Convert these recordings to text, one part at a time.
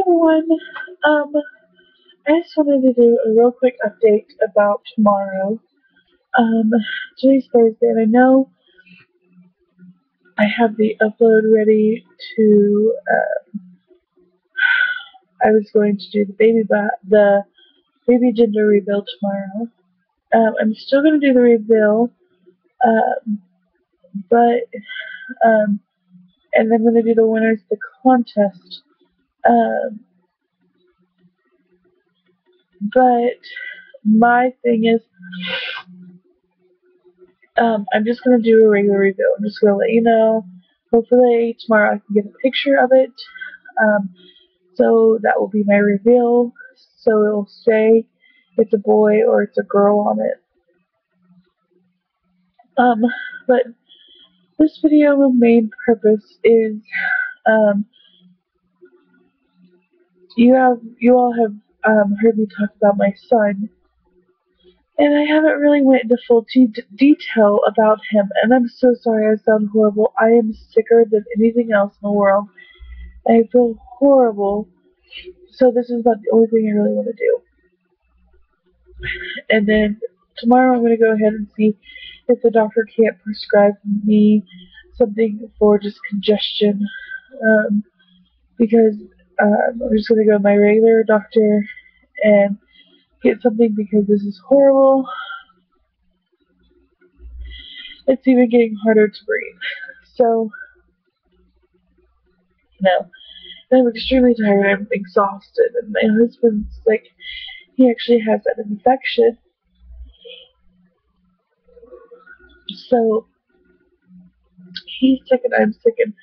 Everyone. Um, I just wanted to do a real quick update about tomorrow. Um, Today's Thursday, and I know I have the upload ready to. I was going to do the baby gender reveal tomorrow. I'm still going to do the reveal, um, but um, and I'm going to do the winners of the contest. Um, but my thing is, I'm just gonna do a regular reveal. I'm just gonna let you know. Hopefully tomorrow I can get a picture of it. Um, so that will be my reveal. So it will say it's a boy or it's a girl on it. Um, but this video, the main purpose is, um, you all have heard me talk about my son, and I haven't really went into full detail about him. And I'm so sorry. I sound horrible. I am sicker than anything else in the world. I feel horrible. So this is about the only thing I really want to do. And then tomorrow I'm going to go ahead and see if the doctor can't prescribe me something for just congestion. Because I'm just going to go to my regular doctor and get something because this is horrible. It's even getting harder to breathe. So, I'm extremely tired. I'm exhausted. And my husband's like, he actually has an infection. So, he's sick and I'm sick and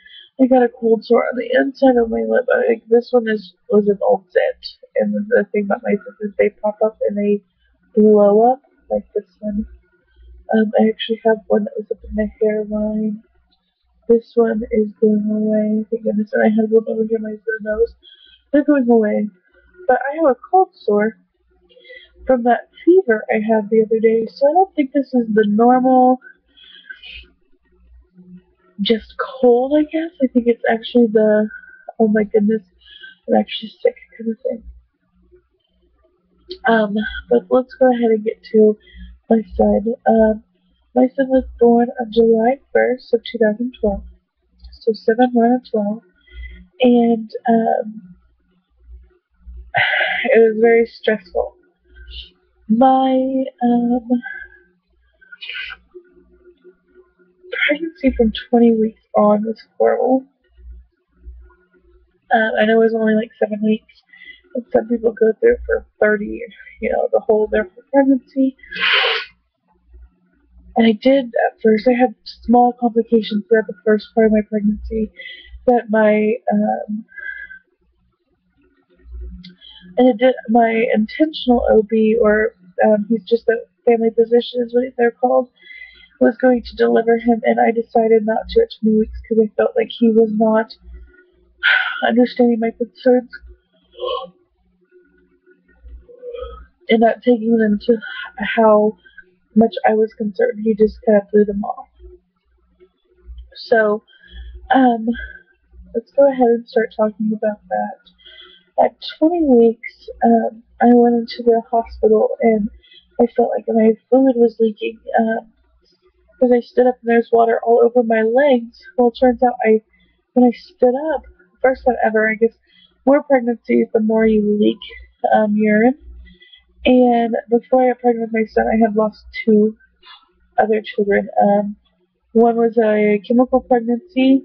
I got a cold sore on the inside of my lip. I think this one was an old scent. And the thing about my zit is they pop up and they blow up like this one. I actually have one that was up in my hairline. This one is going away. Thank goodness. And I had one over here my nose. They're going away. But I have a cold sore from that fever I had the other day. So I don't think this is the normal just cold, I guess. I think it's actually the, oh my goodness, I'm actually sick kind of thing. But let's go ahead and get to my son. My son was born on July 1st of 2012, so 7 of 12, and it was very stressful. My pregnancy from 20 weeks on was horrible. I know it was only like 7 weeks, and some people go through it for 30, the whole their pregnancy. And I did at first. I had small complications throughout the first part of my pregnancy that my intentional OB, or he's just a family physician is what they're called, was going to deliver him, and I decided not to at 20 weeks because I felt like he was not understanding my concerns and not taking them to how much I was concerned. He just kind of blew them off. So, let's go ahead and start talking about that. At 20 weeks, I went into the hospital and I felt like my fluid was leaking because I stood up and there's water all over my legs. Well, it turns out when I stood up, first time ever, I guess, more pregnancies, the more you leak urine. And before I got pregnant with my son, I had lost 2 other children. One was a chemical pregnancy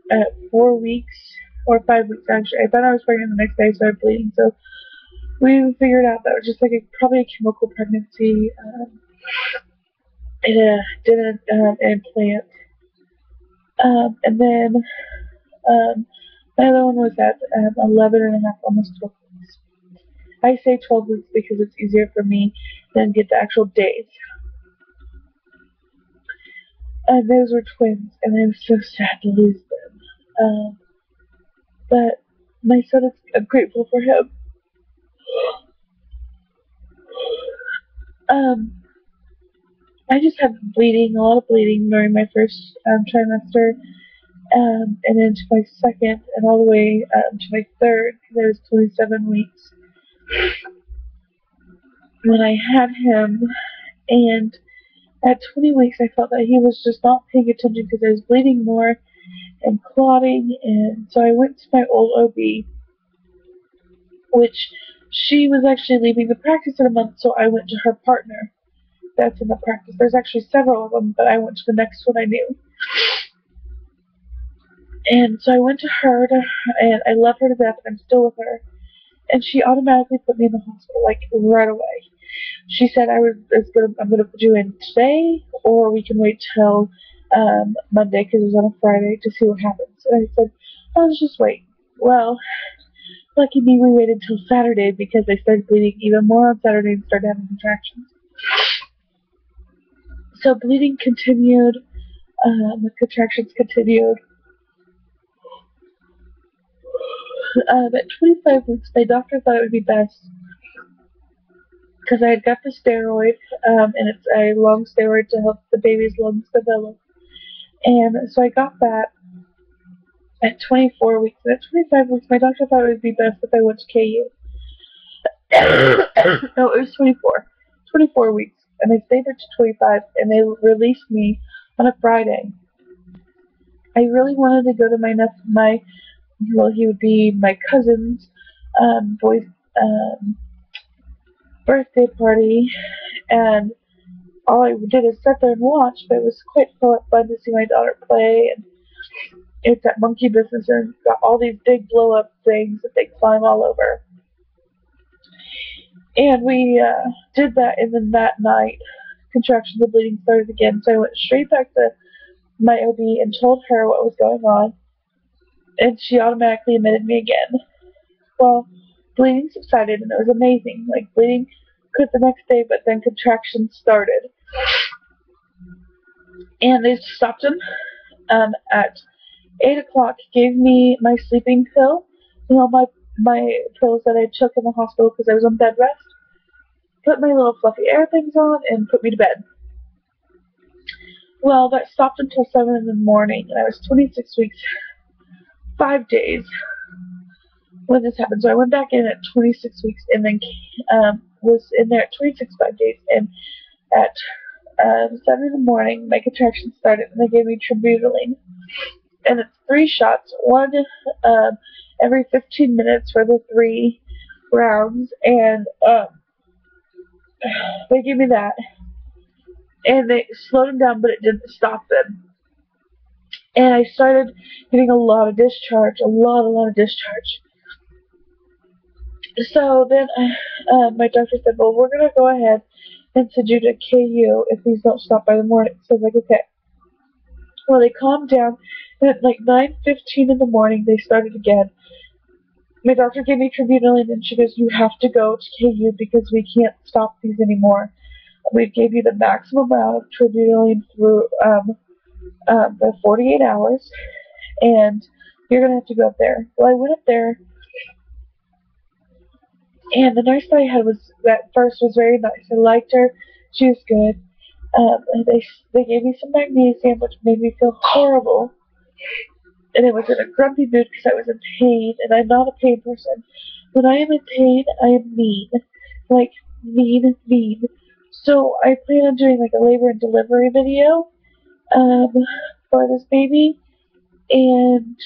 at 4 weeks, or 5 weeks actually. I thought I was pregnant the next day. I started bleeding, so we figured out that it was just like probably a chemical pregnancy. It didn't implant. And then my other one was at 11 and a half, almost 12 weeks. I say 12 weeks because it's easier for me than get the actual days. And those were twins, and I'm so sad to lose them. But my son is, I'm grateful for him. I just had bleeding, a lot of bleeding during my first trimester, and into my second, and all the way to my third, because I was 27 weeks when I had him. And at 20 weeks, I felt that he was just not paying attention because I was bleeding more and clotting, and so I went to my old OB, which she was actually leaving the practice in a month, so I went to her partner that's in the practice. There's actually several of them, but I went to the next one I knew. And so I went to her, and I love her to death, and I'm still with her. And she automatically put me in the hospital, like, right away. She said I'm gonna put you in today, or we can wait till Monday, because it was on a Friday, to see what happens. And I said, let's just wait. Well, lucky me, we waited till Saturday, because I started bleeding even more on Saturday and started having contractions. So bleeding continued, the contractions continued. At 25 weeks, my doctor thought it would be best, because I had got the steroid, and it's a long steroid to help the baby's lungs develop. And so I got that at 24 weeks. And at 25 weeks, my doctor thought it would be best if I went to KU. No, it was 24. 24 weeks. And I stayed there to 25, and they released me on a Friday. I really wanted to go to he would be my cousin's boy's birthday party, and all I did is sit there and watch, but it was quite fun to see my daughter play, and it's at Monkey Business, and it's got all these big blow-up things that they climb all over. And we did that, and then that night, contractions and bleeding started again, so I went straight back to my OB and told her what was going on, and she automatically admitted me again. Well, bleeding subsided, and it was amazing. Like, bleeding quit the next day, but then contractions started. And they stopped them at 8 o'clock, gave me my sleeping pill, my pills that I took in the hospital because I was on bed rest, put my little fluffy air things on, and put me to bed. Well, that stopped until 7 in the morning, and I was 26 weeks, 5 days when this happened. So I went back in at 26 weeks, and then was in there at 26, 5 days, and at 7 in the morning, my contractions started, and they gave me Tributaline. And it's 3 shots, one every 15 minutes for the 3 rounds, and they gave me that. And they slowed them down, but it didn't stop them. And I started getting a lot of discharge, a lot of discharge. So then my doctor said, well, we're going to go ahead and send you to KU if these don't stop by the morning. So I was like, okay. Well, they calmed down, and at like 9:15 in the morning, they started again. My doctor gave me Tributaline, and she goes, you have to go to KU because we can't stop these anymore. We gave you the maximum amount of Tributaline through the 48 hours, and you're going to have to go up there. Well, I went up there, and the nurse that I had at first was very nice. I liked her. She was good. They gave me some magnesium, which made me feel horrible. And I was in a grumpy mood because I was in pain, and I'm not a pain person. When I am in pain, I am mean. Like, mean. So I plan on doing like a labor and delivery video for this baby, and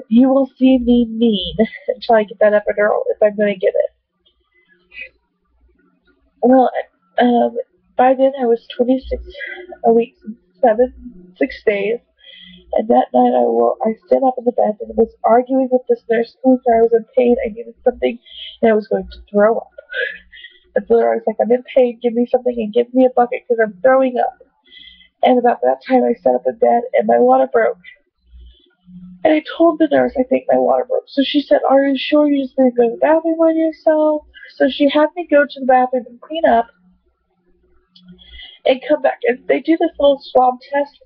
you will see me mean until I get that epidural, if I'm going to get it. Well, by then I was 26 weeks and 6 days, and that night I stood up in the bed and was arguing with this nurse who I was in pain, I needed something, and I was going to throw up. And so I was like, I'm in pain, give me something and give me a bucket because I'm throwing up. And about that time I sat up in bed and my water broke. And I told the nurse I think my water broke. So she said, are you sure you're just going to go to the bathroom on yourself? So she had me go to the bathroom and clean up and come back. And they do this little swab test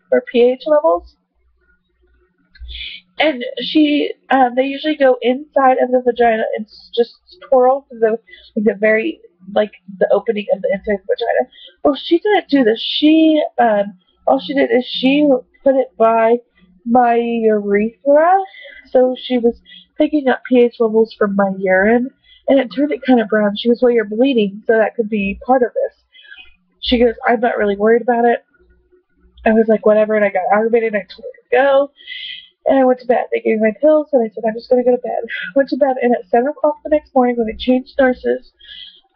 for pH levels. And they usually go inside of the vagina and just twirl through the opening of the inside of the vagina. Well, she didn't do this. All she did is she put it by my urethra, so she was picking up pH levels from my urine, and it turned it kind of brown. She goes, well, you're bleeding, so that could be part of this. She goes, I'm not really worried about it. I was like, whatever, and I got aggravated, and I told her to go, and I went to bed. They gave me my pills, and I said, I'm just going to go to bed. Went to bed, and at 7 o'clock the next morning, when they changed nurses,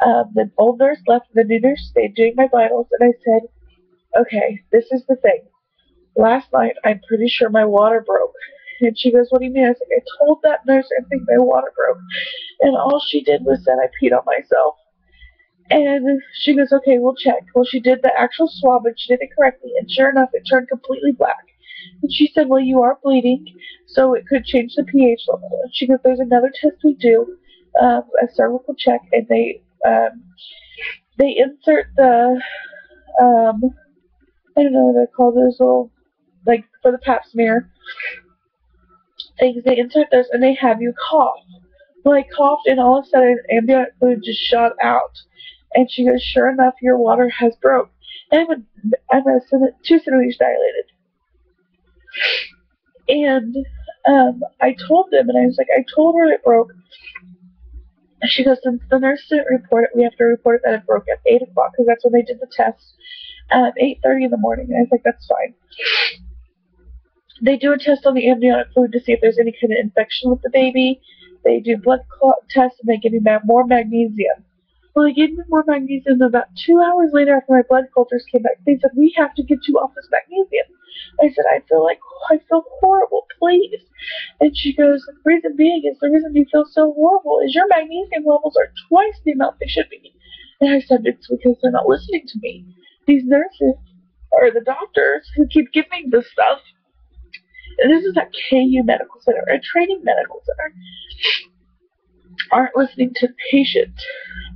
the old nurse left, the new nurse stayed doing my vitals, and I said, okay, this is the thing. Last night, I'm pretty sure my water broke. And she goes, what do you mean? I was like, I told that nurse I think my water broke. And all she did was said I peed on myself. And she goes, okay, we'll check. Well, she did the actual swab, and she did it correctly. And sure enough, it turned completely black. And she said, well, you are bleeding, so it could change the pH level. And she goes, there's another test we do, a cervical check, and they insert the, I don't know what they call those little, like, for the pap smear things. They insert those, and they have you cough. Well, I coughed, and all of a sudden, ambient fluid just shot out. And she goes, sure enough, your water has broke. And I'm 2 centimeters dilated. And I told them, and I was like, I told her it broke. And she goes, since the nurse didn't report it, we have to report it that it broke at 8 o'clock, because that's when they did the test, at 8:30 in the morning. And I was like, that's fine. They do a test on the amniotic fluid to see if there's any kind of infection with the baby. They do blood clot tests, and they give me more magnesium. Well, they gave me more magnesium, and about 2 hours later, after my blood cultures came back, they said, we have to get you off this magnesium. I said, I feel horrible, please. And she goes, the reason being is the reason you feel so horrible is your magnesium levels are twice the amount they should be. And I said, it's because they're not listening to me. These nurses, or the doctors, who keep giving this stuff, and this is at KU Medical Center, a training medical center, aren't listening to the patient.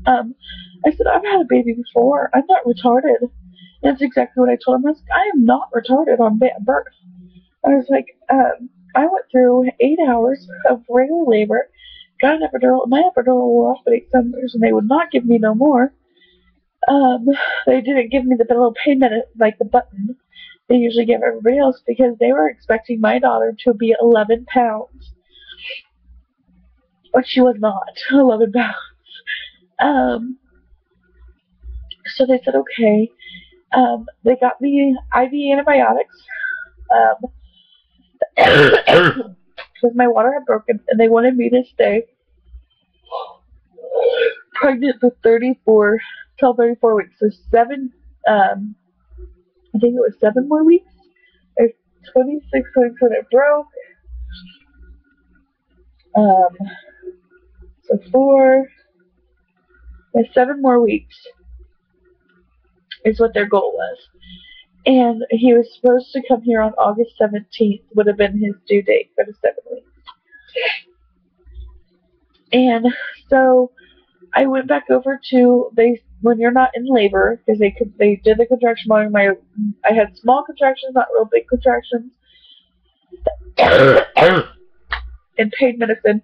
I said, I've had a baby before. I'm not retarded. And that's exactly what I told him. I was like, I am not retarded on birth. I was like, I went through 8 hours of regular labor, got an epidural, and my epidural wore off at 8 centimeters, and they would not give me no more. They didn't give me the little pain minute, like the button they usually give everybody else, because they were expecting my daughter to be 11 pounds. But she was not 11 pounds. So they said, okay. They got me IV antibiotics. Because my water had broken, and they wanted me to stay pregnant for 12, 34 weeks. So I think it was 7 more weeks. There's 26 weeks when it broke. So 7 more weeks is what their goal was. And he was supposed to come here on August 17th, would have been his due date for the 7 weeks. And so I went back over to, when you're not in labor, because they did the contraction monitoring. I had small contractions, not real big contractions, and pain medicine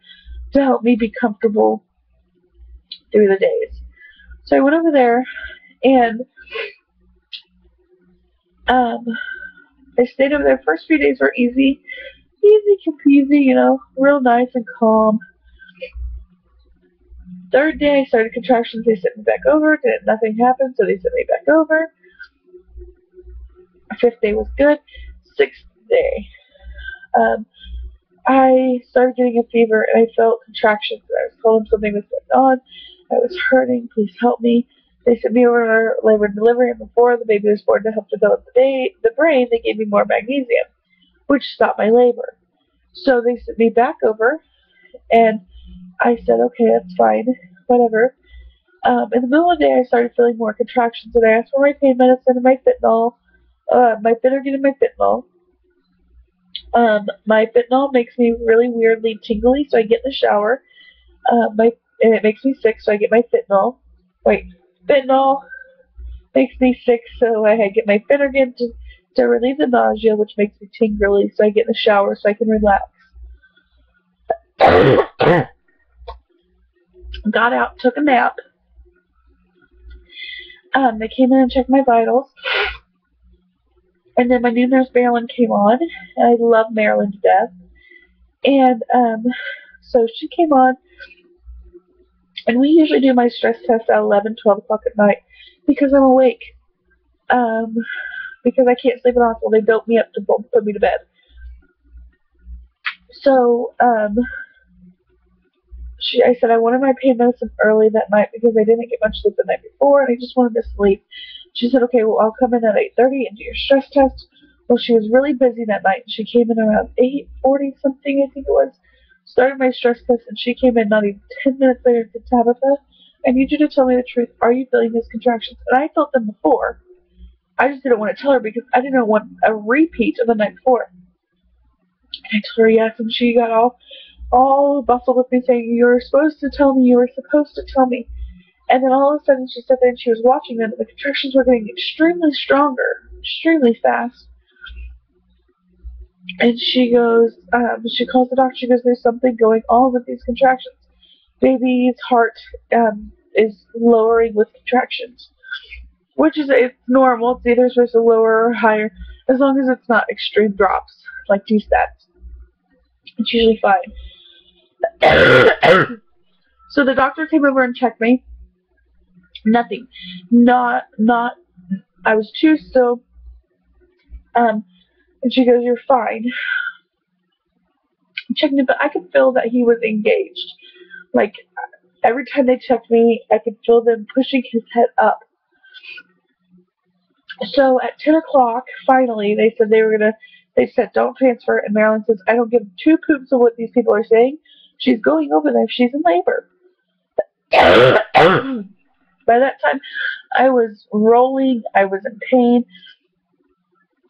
to help me be comfortable through the days. So I went over there, and I stayed over there. First few days were easy peasy, real nice and calm. Third day, I started contractions. They sent me back over. Nothing happened, so they sent me back over. 5th day was good. 6th day, I started getting a fever, and I felt contractions. I was told them something was going on. I was hurting. Please help me. They sent me over to labor and delivery, and before the baby was born, to help develop the brain, they gave me more magnesium, which stopped my labor. So they sent me back over, and I said, okay, that's fine, whatever. In the middle of the day, I started feeling more contractions, and I asked for my pain medicine and my fentanyl, my Phenergan and my fentanyl. My fentanyl makes me really weirdly tingly, so I get in the shower. And it makes me sick, so I get my fentanyl. Fentanyl makes me sick, so I get my Phenergan to relieve the nausea, which makes me tingly, so I get in the shower so I can relax. Got out, took a nap. They came in and checked my vitals. And then my new nurse, Marilyn, came on, and I love Marilyn to death. And so she came on, and we usually do my stress test at 11, 12 o'clock at night because I'm awake. Um, because I can't sleep in the hospital. They dope me up to put me to bed. So I said I wanted my pain medicine early that night because I didn't get much sleep the night before, and I just wanted to sleep. She said, okay, well, I'll come in at 8:30 and do your stress test. Well, she was really busy that night. She came in around 8:40 something, I think it was. Started my stress test, and she came in not even 10 minutes later and said, Tabitha, I need you to tell me the truth. Are you feeling these contractions? And I felt them before. I just didn't want to tell her because I didn't want a repeat of the night before. And I told her yes, and she got all bustled with me saying, you were supposed to tell me, you were supposed to tell me. And then all of a sudden she sat there and she was watching them, and the contractions were getting extremely stronger, extremely fast. And she goes, she calls the doctor, she goes, there's something going on with these contractions. Baby's heart is lowering with contractions. Which is, it's normal, it's either supposed to lower or higher, as long as it's not extreme drops, like T-stats. It's usually fine. So the doctor came over and checked me. Nothing. Not, I was too still. And she goes, you're fine. Checked me, but I could feel that he was engaged. Like, every time they checked me, I could feel them pushing his head up. So at 10 o'clock, finally, they said they said, don't transfer. And Marilyn says, I don't give two poops of what these people are saying. She's going over there. She's in labor. By that time, I was rolling. I was in pain.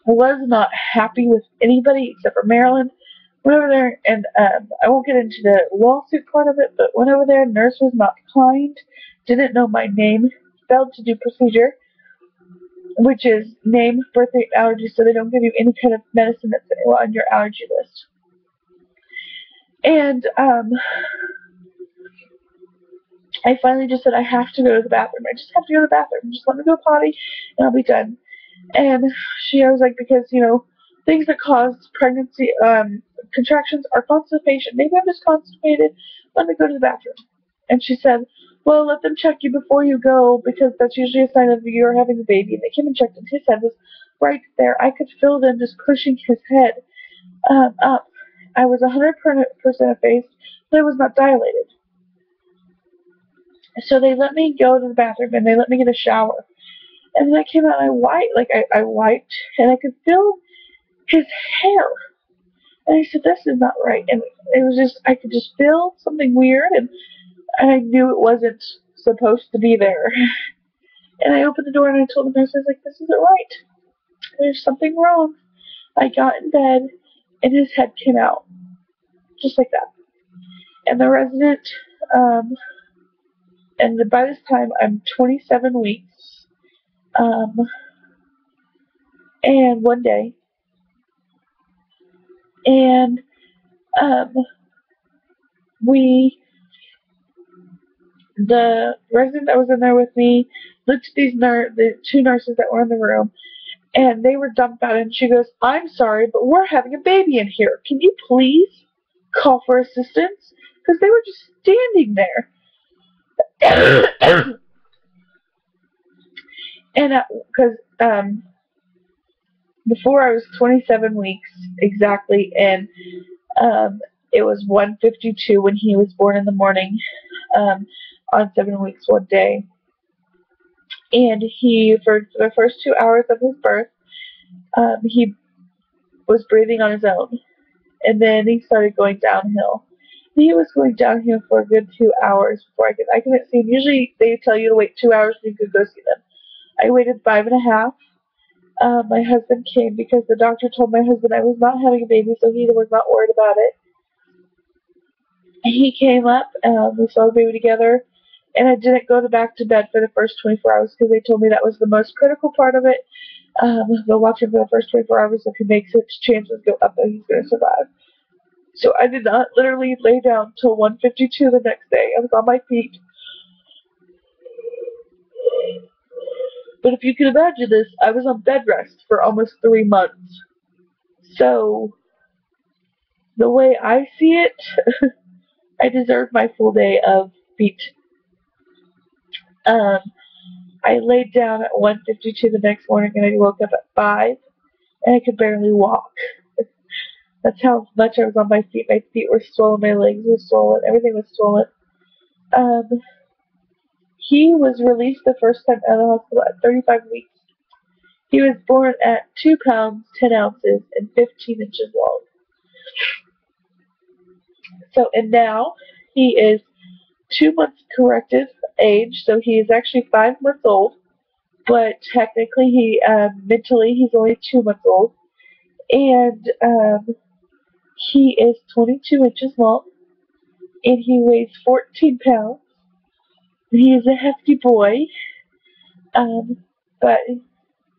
I was not happy with anybody except for Marilyn. Went over there, and I won't get into the lawsuit part of it, but went over there. Nurse was not kind. Didn't know my name. Failed to do procedure, which is name, birthday, allergy, so they don't give you any kind of medicine that's on your allergy list. And I finally just said, I have to go to the bathroom. I just have to go to the bathroom. Just let me go potty, and I'll be done. And I was like, because, things that cause pregnancy, contractions are constipation. Maybe I'm just constipated. Let me go to the bathroom. And she said, well, let them check you before you go, because that's usually a sign of you're having a baby. And they came and checked, and his head was right there. I could feel them just pushing his head up. I was 100% effaced, but it was not dilated. So they let me go to the bathroom, and they let me get a shower. And then I came out, and I wiped, and I could feel his hair. And I said, this is not right. And it was just, I could just feel something weird, and I knew it wasn't supposed to be there. And I opened the door, and I told the nurse, I was like, this isn't right. There's something wrong. I got in bed, and his head came out. Just like that. And the resident, and by this time, I'm 27 weeks. And one day. And, the resident that was in there with me looked at the two nurses that were in the room, and they were dumbfounded, and she goes, I'm sorry, but we're having a baby in here. Can you please call for assistance? Because they were just standing there. And because before I was 27 weeks exactly, and it was 1:52 when he was born in the morning, on 7 weeks one day. And for the first 2 hours of his birth, he was breathing on his own. And then he started going downhill. He was going downhill for a good 2 hours before I couldn't see him. Usually they tell you to wait 2 hours so you could go see them. I waited 5.5. My husband came because the doctor told my husband I was not having a baby, so he was not worried about it. He came up, we saw the baby together, and I didn't go back to bed for the first 24 hours because they told me that was the most critical part of it. They'll watch him for the first 24 hours. If he makes it, chances go up that he's going to survive. So I did not literally lay down till 1:52 the next day. I was on my feet. But if you can imagine this, I was on bed rest for almost 3 months. So, the way I see it, I deserve my full day of beat. Um, I laid down at 1:52 the next morning and I woke up at 5 and I could barely walk. That's how much I was on my feet. My feet were swollen, my legs were swollen, everything was swollen. Um, he was released the first time out of the hospital at 35 weeks. He was born at 2 pounds, 10 ounces, and 15 inches long. So, and now he is 2 months corrective age, so he is actually 5 months old, but technically mentally, he's only 2 months old. And he is 22 inches long, and he weighs 14 pounds. He is a hefty boy, but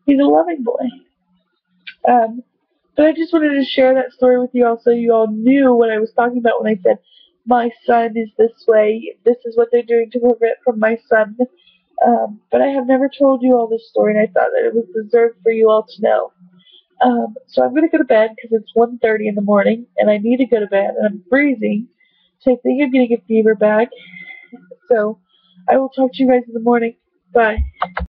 he's a loving boy. Um, but I just wanted to share that story with you all so you all knew what I was talking about when I said my son is this way. This is what they're doing to prevent from my son. But I have never told you all this story, and I thought that it was deserved for you all to know. So I'm going to go to bed because it's 1:30 in the morning, and I need to go to bed, and I'm freezing. So I think I'm getting a fever back. So I will talk to you guys in the morning. Bye.